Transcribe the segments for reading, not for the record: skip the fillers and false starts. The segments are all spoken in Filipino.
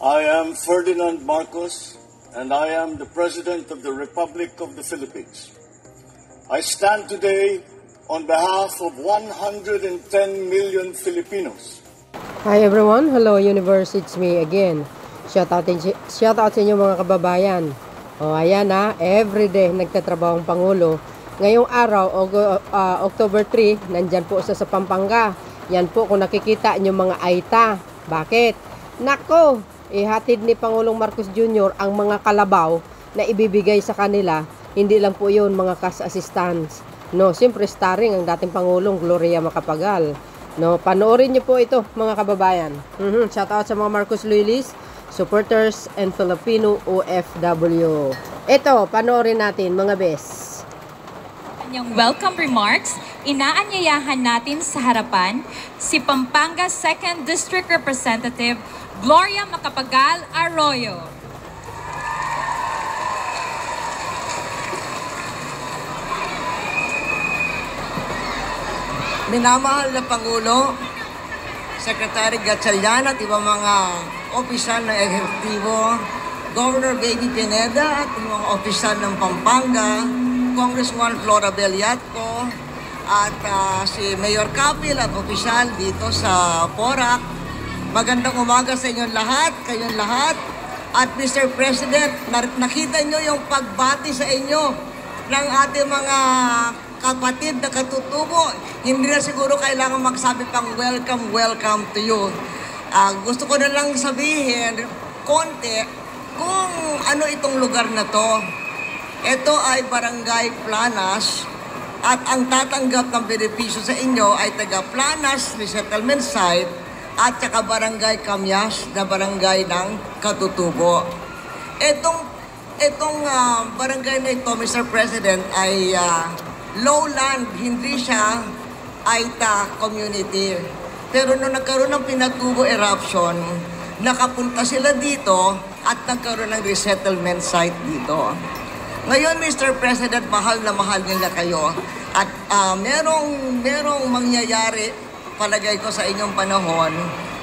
I am Ferdinand Marcos, and I am the President of the Republic of the Philippines. I stand today on behalf of 110 million Filipinos. Hi everyone, hello universe, it's me again. Shout out sa inyo mga kababayan. Ayan everyday nagtatrabaho ang Pangulo. Ngayong araw, October 3, nandyan po sa Pampanga. Yan po kung nakikita nyo mga Aita. Bakit? Nako, ihatid ni Pangulong Marcos Jr. ang mga kalabaw na ibibigay sa kanila. Hindi lang po yun mga cash assistance. No, siyempre starring ang dating Pangulong Gloria Macapagal. No, panoorin niyo po ito mga kababayan. Shout out sa mga Marcos Loyalists, supporters, and Filipino OFW. Ito, panoorin natin mga bes. Kanyang welcome remarks, inaanyayahan natin sa harapan si Pampanga 2nd District Representative Gloria Macapagal Arroyo. Minamahal na Pangulo, Secretary Gatchalian at ibang mga opisyal ng ehekutibo, Governor Baby Pineda at mga opisyal ng Pampanga, Congresswoman Flora Belliatco at si Mayor Capil at opisyal dito sa Porac. Magandang umaga sa inyong lahat, kayong lahat. At Mr. President, nakita nyo yung pagbati sa inyo ng ating mga kapatid na katutubo. Hindi na siguro kailangan magsabi pang welcome to you. Gusto ko na lang sabihin konti kung ano itong lugar na to. Ito ay Barangay Planas at ang tatanggap ng benepisyo sa inyo ay taga Planas Resettlement Site at saka Barangay Camyas na barangay ng Katutubo. Itong barangay na ito, Mr. President, ay lowland, hindi siya Aita community. Pero nung nagkaroon ng Pinatubo eruption, nakapunta sila dito at nagkaroon ng resettlement site dito. Ngayon, Mr. President, mahal na mahal nila kayo. At merong mangyayari, palagay ko sa inyong panahon,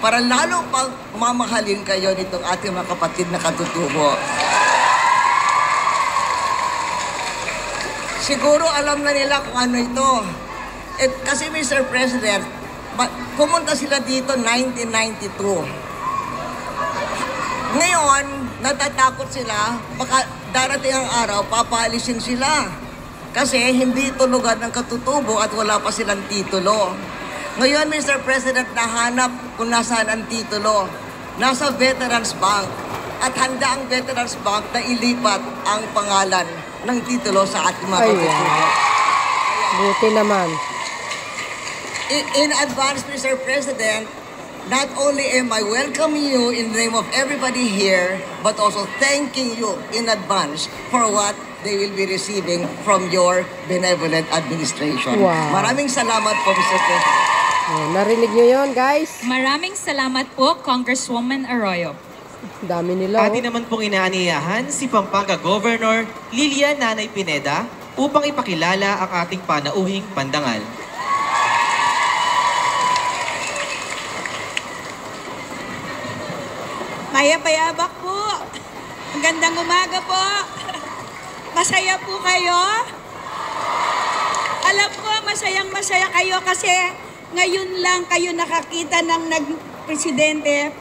para lalo pang mamahalin kayo nitong ating mga kapatid na katutubo. Siguro alam na nila kung ano ito. Kasi Mr. President, pumunta sila dito 1992. Ngayon, natatakot sila, baka darating ang araw, papaalisin sila. Kasi hindi ito lugar ng katutubo at wala pa silang titulo. Ngayon, Mr. President, nahanap kung nasaan ang titulo. Nasa Veterans Bank. At handa ang Veterans Bank na ilipat ang pangalan ng titulo sa ating mga katutubo. Buti naman. In advance, Mr. President, not only am I welcoming you in the name of everybody here, but also thanking you in advance for what they will be receiving from your benevolent administration. Wow. Maraming salamat po, Mr. President. Narinig nyo yun, guys? Maraming salamat po, Congresswoman Arroyo. Dami nila. Atin naman pong inaaniyahan si Pampanga Governor Lilian Nanay Pineda upang ipakilala ang ating panauhing pandangal. Maya-payabak po. Magandang umaga po. Masaya po kayo? Alam ko, masayang-masaya kayo kasi ngayon lang kayo nakakita ng nag-presidente.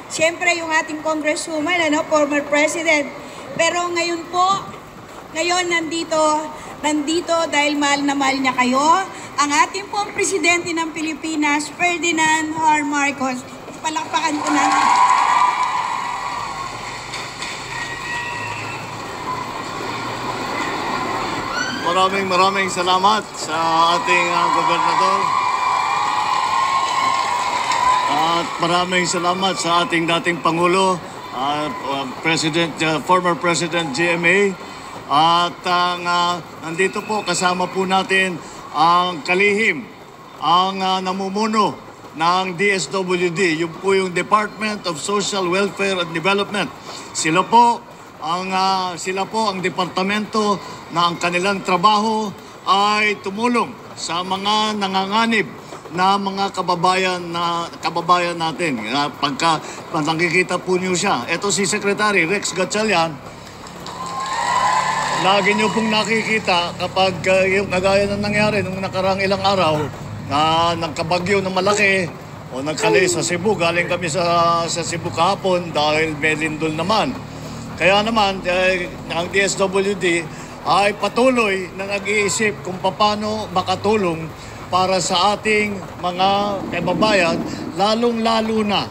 Siyempre, yung ating congresswoman, former president. Pero ngayon po, nandito dahil mahal na mahal niya kayo. Ang ating pong presidente ng Pilipinas, Ferdinand R. Marcos. Palakpakan ko na. Maraming salamat sa ating gobernador. At maraming salamat sa ating dating Pangulo, former President GMA. At nandito po, kasama po natin ang kalihim, ang namumuno ng DSWD, yung po yung Department of Social Welfare and Development. Sila po ang departamento na ang kanilang trabaho ay tumulong sa mga nanganganib na mga kababayan natin. Pagka nakikita po niyo siya, ito si Secretary Rex Gatchalian, lagi niyo pong nakikita kapag yung kagaya na nangyari nung nakarang ilang araw na nagkabagyo na malaki o nagkali sa Cebu. Galing kami sa Cebu kahapon dahil may lindol naman. Kaya naman, ang DSWD ay patuloy na nag-iisip kung paano makatulong para sa ating mga kababayan, lalong-lalo na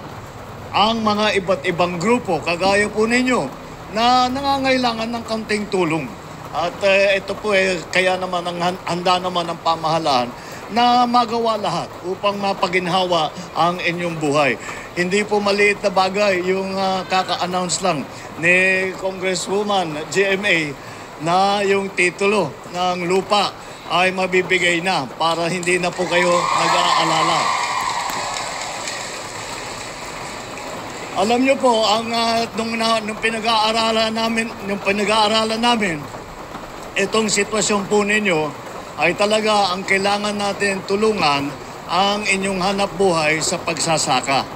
ang mga iba't ibang grupo, kagaya po ninyo, na nangangailangan ng kaunting tulong. At ito po kaya naman ang handa naman ng pamahalaan na magawa lahat upang mapaginhawa ang inyong buhay. Hindi po maliit na bagay yung kaka-announce lang ni Congresswoman GMA na yung titulo ng lupa ay mabibigay na para hindi na po kayo nag-aalala. Alam niyo po, nung pinag-aaralan namin, itong sitwasyon po ninyo ay talaga ang kailangan natin tulungan ang inyong hanap buhay sa pagsasaka.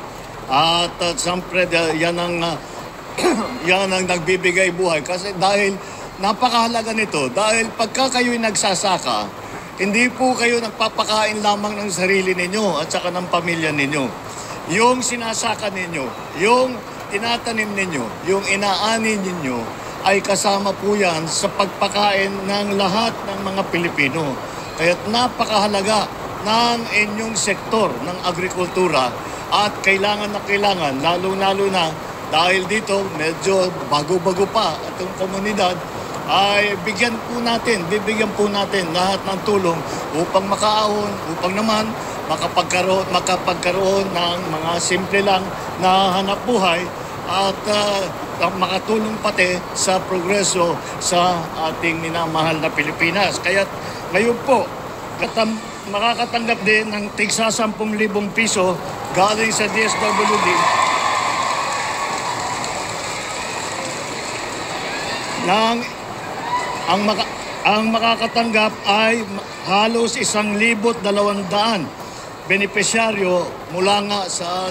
At siyempre, yan ang nagbibigay buhay. Kasi dahil napakahalaga nito, dahil pagka kayo'y nagsasaka, hindi po kayo nagpapakain lamang ng sarili ninyo at saka ng pamilya ninyo. Yung sinasaka ninyo, yung tinatanim ninyo, yung inaani ninyo, ay kasama po yan sa pagpakain ng lahat ng mga Pilipino. Kaya't napakahalaga ng inyong sektor ng agrikultura at kailangan na kailangan, lalo-lalo na dahil dito medyo bago-bago pa itong komunidad, ay bibigyan po natin lahat ng tulong upang makaahon, upang naman makapagkaroon ng mga simple lang na hanap buhay at makatulong pati sa progreso sa ating minamahal na Pilipinas. Kaya ngayon po, makakatanggap din ng tigsa 10,000 piso galing sa DSWD ang makakatanggap ay halos 1,200 benepisyaryo mula nga sa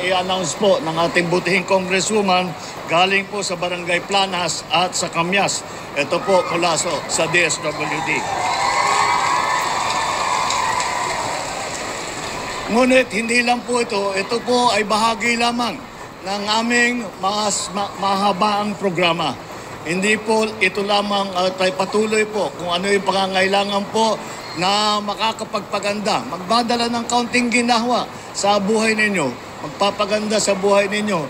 i-announce po ng ating butihing Congresswoman galing po sa Barangay Planas at sa Kamyas. Ito po mula sa DSWD. Ngunit hindi lang po ito po ay bahagi lamang ng aming mahabaang programa. Hindi po ito lamang tayo patuloy po kung ano yung pangangailangan po na makakapagpaganda, magdadala ng kaunting ginhawa sa buhay ninyo, magpapaganda sa buhay ninyo,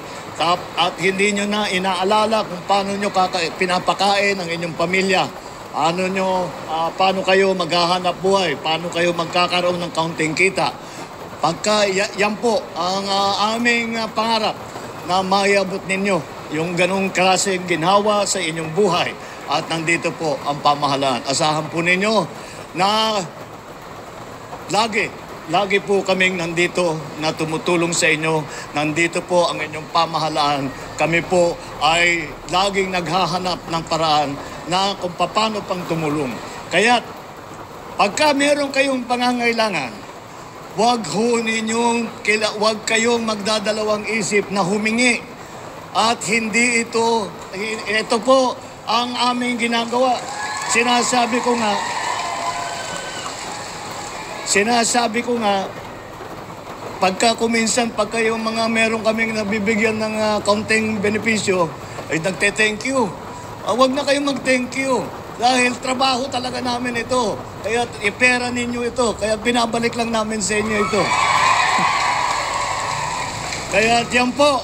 at hindi nyo na inaalala kung paano nyo pinapakain ang inyong pamilya, paano kayo maghahanap buhay, paano kayo magkakaroon ng kaunting kita. Pagka yan po ang aming pangarap na maiabot ninyo, yung ganong klaseng ginhawa sa inyong buhay. At nandito po ang pamahalaan. Asahan po ninyo na lagi po kaming nandito na tumutulong sa inyo. Nandito po ang inyong pamahalaan. Kami po ay laging naghahanap ng paraan na kung paano pang tumulong. Kaya pagka meron kayong pangangailangan, huwag kayong magdadalawang isip na humingi. At hindi ito po ang aming ginagawa. Sinasabi ko nga, pagka yung mga meron kaming nabibigyan ng kaunting benepisyo, ay nagte-thank you. Huwag na kayong mag-thank you. Dahil trabaho talaga namin ito. Kaya ipera ninyo ito. Kaya binabalik lang namin sa inyo ito. Kaya yan po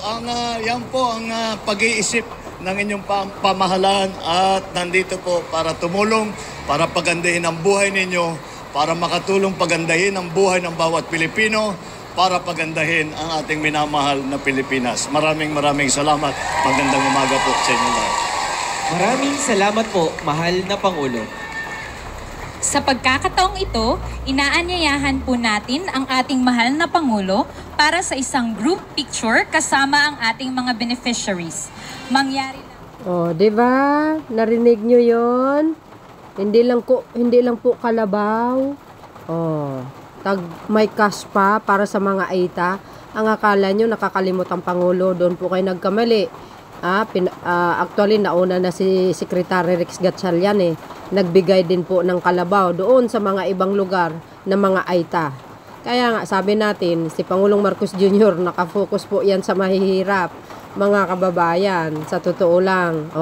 ang pag-iisip ng inyong pamahalaan at nandito po para tumulong, para pagandahin ang buhay ninyo, para makatulong pagandahin ang buhay ng bawat Pilipino, para pagandahin ang ating minamahal na Pilipinas. Maraming salamat. Magandang umaga po sa inyo lahat. Maraming salamat po, mahal na Pangulo. Sa pagkakataong ito, inaanyayahan po natin ang ating mahal na Pangulo para sa isang group picture kasama ang ating mga beneficiaries. Mangyari lang. Oh, 'di ba? Narinig nyo 'yon? Hindi lang po kalabaw. Oh, may cash pa para sa mga AITA. Ang akala nyo nakakalimot ang Pangulo, doon po kayo nagkamali. Actually, nauna na si Secretary Rex Gatchalian Nagbigay din po ng kalabaw doon sa mga ibang lugar na mga AITA. Kaya nga, sabi natin, si Pangulong Marcos Jr. nakafocus po yan sa mahihirap, mga kababayan. Sa totoo lang,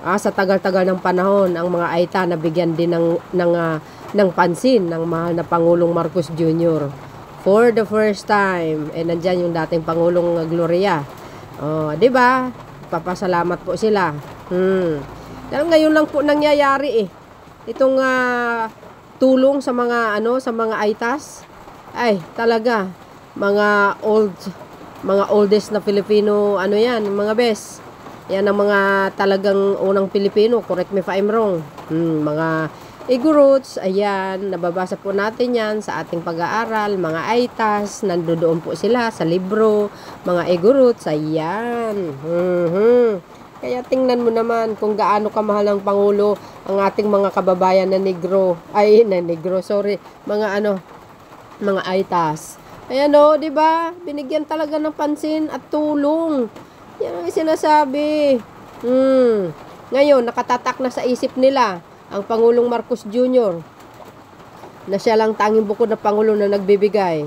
sa tagal-tagal ng panahon, ang mga AITA nabigyan din ng pansin ng mahal na Pangulong Marcos Jr. For the first time, nandyan yung dating Pangulong Gloria. Di ba? Papasalamat po sila. Dahil ngayon lang po nangyayari itong tulong sa mga sa mga AITAs. Ay, talaga mga oldest na Filipino yan, mga best. Yan ang mga talagang unang Pilipino, correct me if I'm wrong. Mga Igorots, ayan, nababasa po natin yan sa ating pag-aaral, mga AITAs, nandoon po sila sa libro, mga Igorots, ayan. Kaya tingnan mo naman kung gaano kamahal ng Pangulo ang ating mga kababayan na mga AITAs. Ayan di ba? Binigyan talaga ng pansin at tulong. Yan ang sinasabi. Ngayon, nakatatak na sa isip nila ang Pangulong Marcos Jr. na siya lang tanging bukod na Pangulo na nagbibigay.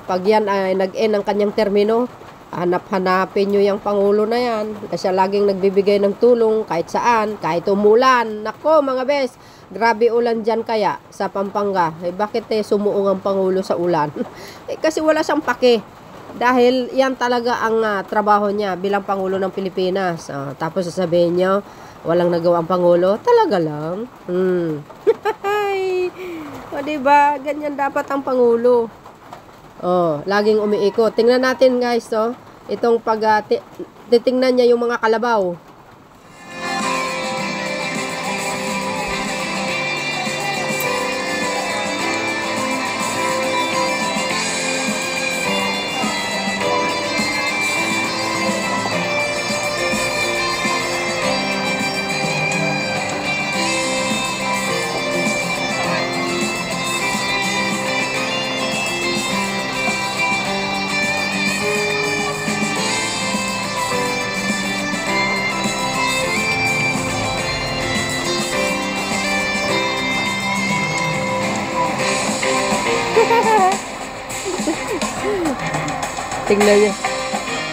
Pag yan ay nag-end ang kanyang termino, hanap-hanapin nyo yung Pangulo na yan. Na siya laging nagbibigay ng tulong kahit saan, kahit umulan. Nako mga bes, grabe ulan dyan kaya sa Pampanga. Bakit sumuong ang Pangulo sa ulan? Kasi wala siyang pake. Dahil yan talaga ang trabaho niya bilang Pangulo ng Pilipinas. Tapos sasabihin niyo, walang nagawa ang Pangulo? Talaga lang. Diba? Ganyan dapat ang Pangulo. Laging umiikot. Tingnan natin guys, itong titingnan niya yung mga kalabaw.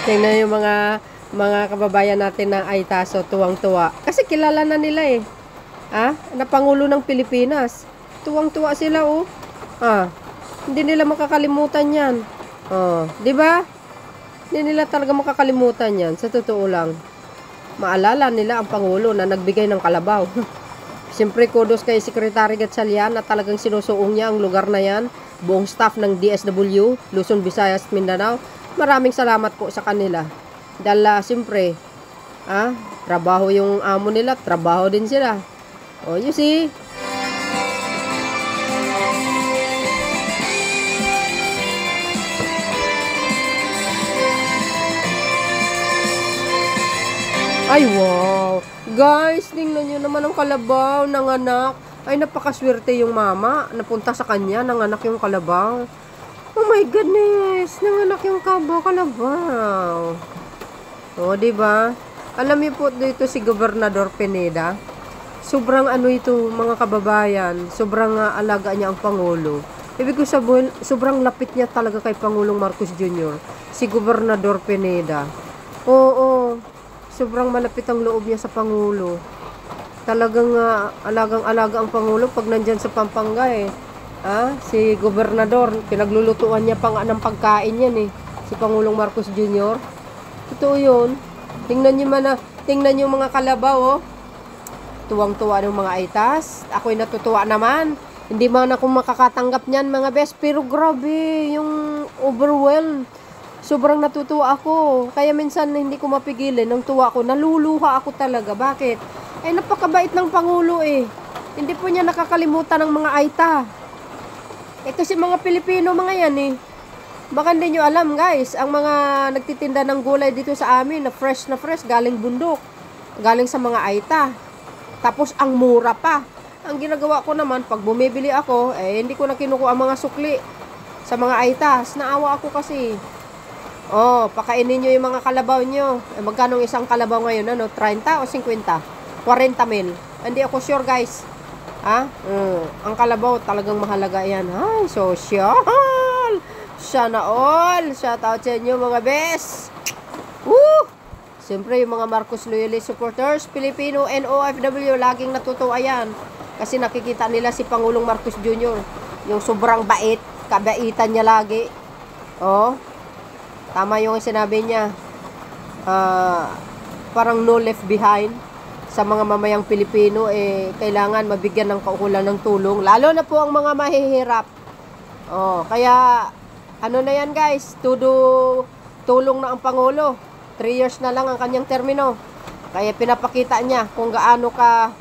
Tingnan yung mga kababayan natin ng AITAs, tuwang-tuwa. Kasi kilala na nila na Pangulo ng Pilipinas. Tuwang-tuwa sila Hindi nila makakalimutan yan. Di ba? Hindi nila talaga makakalimutan yan. Sa totoo lang. Maalala nila ang Pangulo na nagbigay ng kalabaw. Siyempre, kudos kay Secretary Gatchalian na talagang sinusuong niya ang lugar na yan. Buong staff ng DSW, Luzon, Visayas, Mindanao. Maraming salamat po sa kanila. Dahil siyempre, trabaho yung amo nila, trabaho din sila. You see? Ay, wow! Guys, tingnan nyo naman ang kalabaw ng anak. Ay, napakaswerte yung mama. Napunta sa kanya, nanganak yung kalabaw. Oh my goodness! Nanganak yung kalabaw. Diba? Alam niyo po dito si Gobernador Pineda. Sobrang ito, mga kababayan. Sobrang alaga niya ang Pangulo. Ibig ko sabihin, sobrang lapit niya talaga kay Pangulong Marcos Jr. Si Gobernador Pineda. Oo. Sobrang malapit ang loob niya sa Pangulo. Talagang alagang-alaga ang Pangulo pag nandyan sa Pampanga si Gobernador, pinaglulutuan niya pang ng pagkain yan si Pangulong Marcos Jr. Totoo yun. Tingnan niyo mga kalabaw tuwang-tuwa ng mga AITAs. Ako'y natutuwa naman. Hindi man ako makakatanggap niyan mga best, pero grabe yung overwhelmed. Sobrang natutuwa ako. Kaya minsan hindi ko mapigilan ng tuwa ko. Naluluha ako talaga. Bakit? Napakabait ng Pangulo Hindi po niya nakakalimutan ng mga AITA. Kasi mga Pilipino mga yan Baka hindi nyo alam guys, ang mga nagtitinda ng gulay dito sa amin na fresh, galing bundok. Galing sa mga AITA. Tapos ang mura pa. Ang ginagawa ko naman, pag bumibili ako, hindi ko na kinukuha ang mga sukli sa mga aitas. Naawa ako kasi. Oh, pakainin nyo yung mga kalabaw nyo. Magkano isang kalabaw ngayon? Ano, 30 o 50? 40 mil. Hindi ako sure, guys. Ang kalabaw talagang mahalaga yan. Ay, social. Sana all. Shout out sa inyo, mga best. Woo! Siyempre, yung mga Marcos Loyalist supporters, Pilipino and OFW, laging natutuwa yan. Kasi nakikita nila si Pangulong Marcos Jr. Yung sobrang bait. Kabaitan niya lagi. Oh. Tama yung sinabi niya. Parang no left behind sa mga mamayang Pilipino, kailangan mabigyan ng kaukulan ng tulong. Lalo na po ang mga mahihirap. Kaya, ano na yan guys, tulong na ang Pangulo. 3 years na lang ang kanyang termino. Kaya pinapakita niya kung gaano ka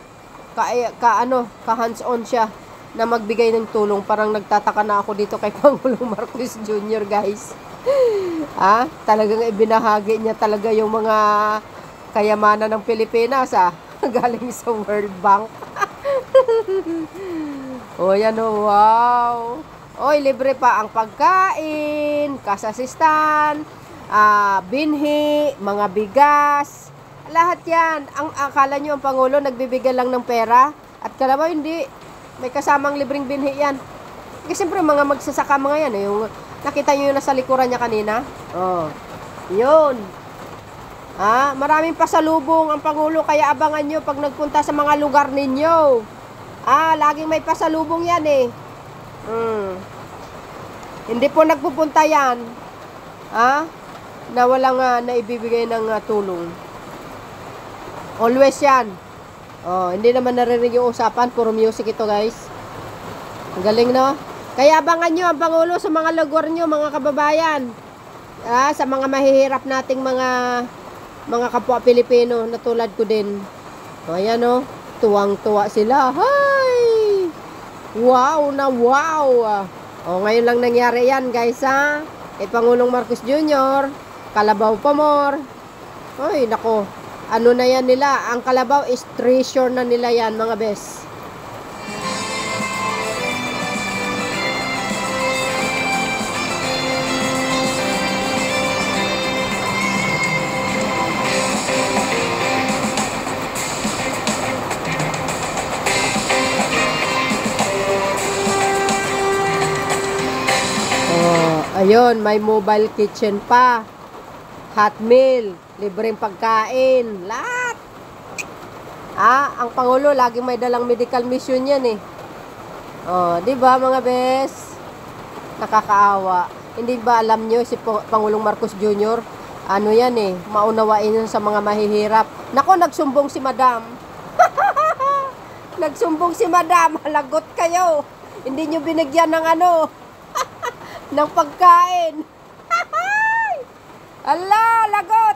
hands-on siya na magbigay ng tulong. Parang nagtataka na ako dito kay Pangulong Marcos Jr. guys. Talagang ibinahagi niya talaga yung mga kayamanan ng Pilipinas galing sa World Bank. Yan wow. Libre pa ang pagkain, kasasistan, binhi, mga bigas, lahat yan. Ang akala nyo ang Pangulo nagbibigay lang ng pera at kalabaw hindi. May kasamang libreng binhi yan. Kasi siyempre mga magsasaka mga yan. Yung nakita nyo yung nasa likuran niya kanina? Yun. Maraming pasalubong ang Pangulo, kaya abangan nyo pag nagpunta sa mga lugar ninyo. Laging may pasalubong yan Hindi po nagpupunta yan. Na walang naibibigay ng tulong. Always yan. Hindi naman narinig yung usapan. Puro music ito guys. Ang galing no? Kaya abangan nyo ang Pangulo sa mga lugar nyo, mga kababayan. Sa mga mahihirap nating mga kapwa Pilipino na tulad ko din. Ayan o, tuwang-tuwa sila. Hay! Wow na wow! Ngayon lang nangyari yan guys kay Pangulong Marcos Jr. Kalabaw pa more. Ay, nako. Ano na yan nila? Ang kalabaw is treasure na nila yan mga bes. Ayun, may mobile kitchen pa. Hot meal, libreng pagkain, lahat. Ang Pangulo laging may dalang medical mission yan di ba mga bes? Nakakaawa. Hindi ba alam nyo si Pangulong Marcos Jr. Ano yan maunawain yun sa mga mahihirap. Nako, nagsumbong si Madam. Nagsumbong si Madam, lagot kayo. Hindi nyo binigyan ng ng pagkain. Ala, lagot.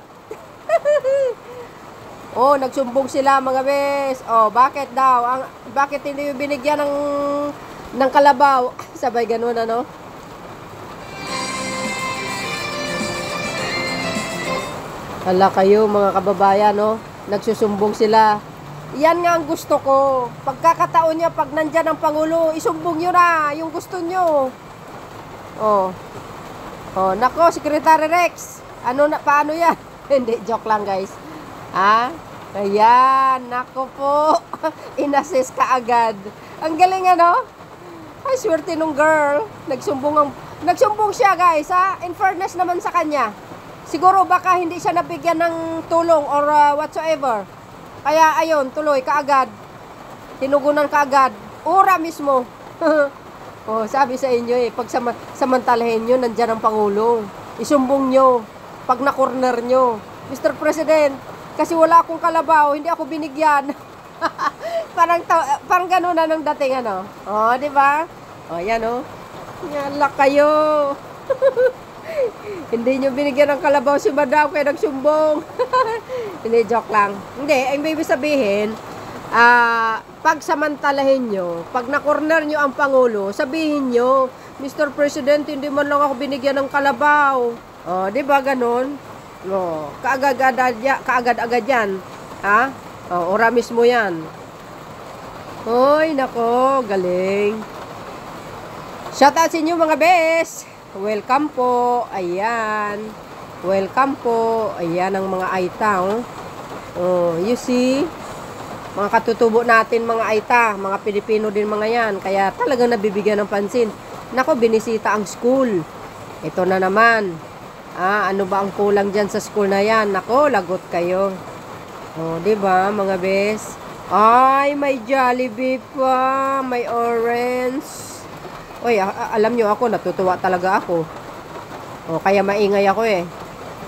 Nagsumbong sila mga bes. Bakit daw? Bakit hindi yung binigyan ng kalabaw? Sabay ganun Ala kayo mga kababayan nagsusumbong sila. Yan nga ang gusto ko. Pagkakataon niya, pag nandyan ang Pangulo, isumbong nyo na yung gusto nyo. Nako, Secretary Rex. Paano yan? Hindi, joke lang guys. Ayan, nako po. Inassess ka agad. Ang galing Ay, swerte nung girl. Nagsumbong siya guys In fairness naman sa kanya. Siguro baka hindi siya nabigyan ng tulong or whatsoever. Kaya ayun, tuloy kaagad. Tinugunan kaagad. Ura mismo. Sabi sa inyo pag samantalahin nyo, nandyan ang Pangulo. Isumbong nyo. Pag na-corner nyo. Mr. President, kasi wala akong kalabaw, hindi ako binigyan. parang gano'n na nung dating di ba? Yan Yala kayo. Hindi nyo binigyan ng kalabaw si Madam, kaya nagsumbong. Hindi, joke lang. Hindi, ang ibig sabihin, pag samantalahin nyo, pag na-corner nyo ang Pangulo, sabihin nyo, Mr. President, hindi man lang ako binigyan ng kalabaw. Di ba ganon? Kaagad-agad yan. Ora mismo yan. Hoy, nako, galing. Shoutout sa inyo mga bes. Welcome po. Ayan. Welcome po. Ayan ang mga Aita. Oh, you see? Mga katutubo natin mga Aita. Mga Pilipino din mga yan. Kaya talagang nabibigyan ng pansin. Nako, binisita ang school. Ito na naman. Ano ba ang kulang dyan sa school na yan? Nako, lagot kayo. Oh, diba mga bes? Ay, may Jollibee pa. May orange. Uy, alam nyo ako, natutuwa talaga ako. O, kaya maingay ako eh.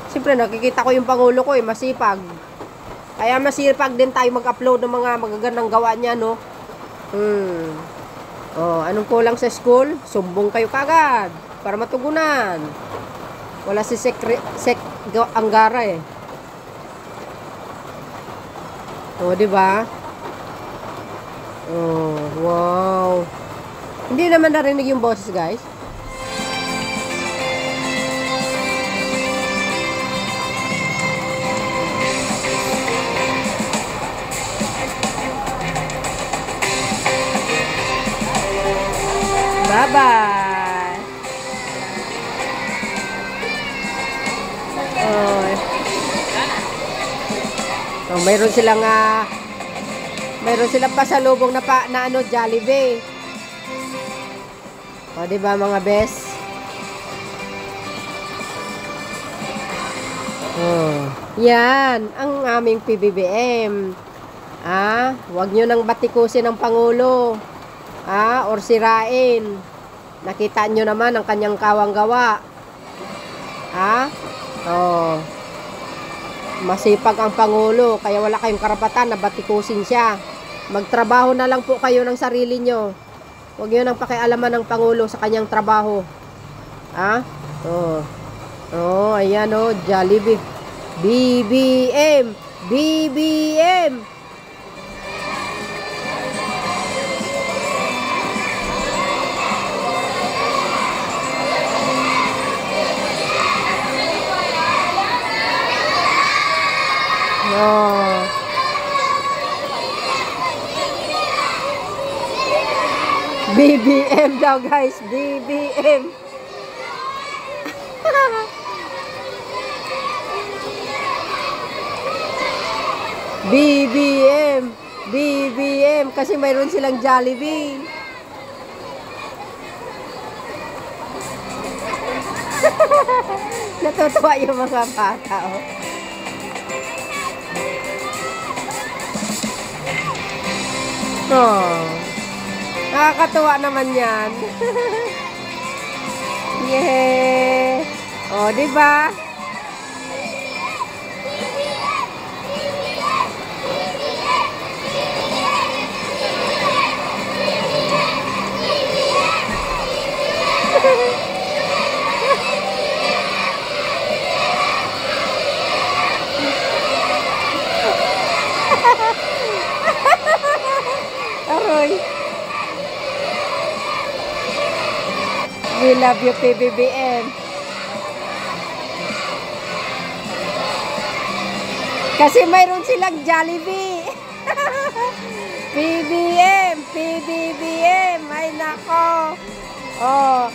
Siyempre, nakikita ko yung Pangulo ko eh, masipag. Kaya masipag din tayo mag-upload ng mga magagandang gawa niya, no? O, anong kulang sa school? Sumbong kayo kagad para matugunan. Wala si Sek Anggara eh. O, diba? Oh, wow. Hindi naman narinig yung boses, guys. Bye-bye. Oh, mayroon silang pasalubong na Jollibee. O, diba mga bes? Oh, yan ang aming PBBM. Huwag nyo nang batikusin ang Pangulo. Or sirain. Nakita nyo naman ang kanyang kawang gawa. Oh, masipag ang Pangulo, kaya wala kayong karapatan na batikusin siya. Magtrabaho na lang po kayo ng sarili nyo. Huwag nyo nang pakialaman ng Pangulo sa kanyang trabaho. Oh, ayan oh, Jollibee. BBM! BBM! Oh. BBM daw guys, BBM. BBM, BBM kasi mayroon silang Jollibee. Natutuwa yung mga bata oh. Oh. Nakakatuwa naman yan. Yeah. Oh, di ba? Aroy. We love you, PBBM. Kasi mayroon silang Jollibee. PBM, PBBM. Ay nako. Oh,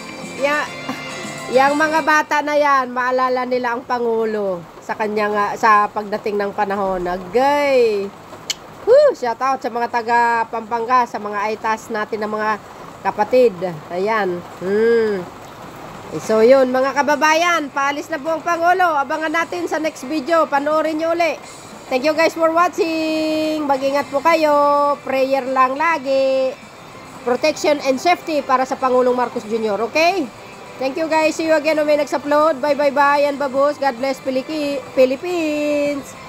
yang mga bata na yan, maalala nila ang Pangulo sa kanya sa pagdating ng panahon. Agay. Shout out sa mga taga Pampanga, sa mga Aitas natin na mga kapatid. Ayan. So yun, mga kababayan, paalis na po ang Pangulo. Abangan natin sa next video. Panoorin nyo uli. Thank you guys for watching. Mag-ingat po kayo. Prayer lang lagi. Protection and safety para sa Pangulong Marcos Jr. Okay? Thank you guys. See you again when may next upload. Bye bye bye and babos. God bless Philippines.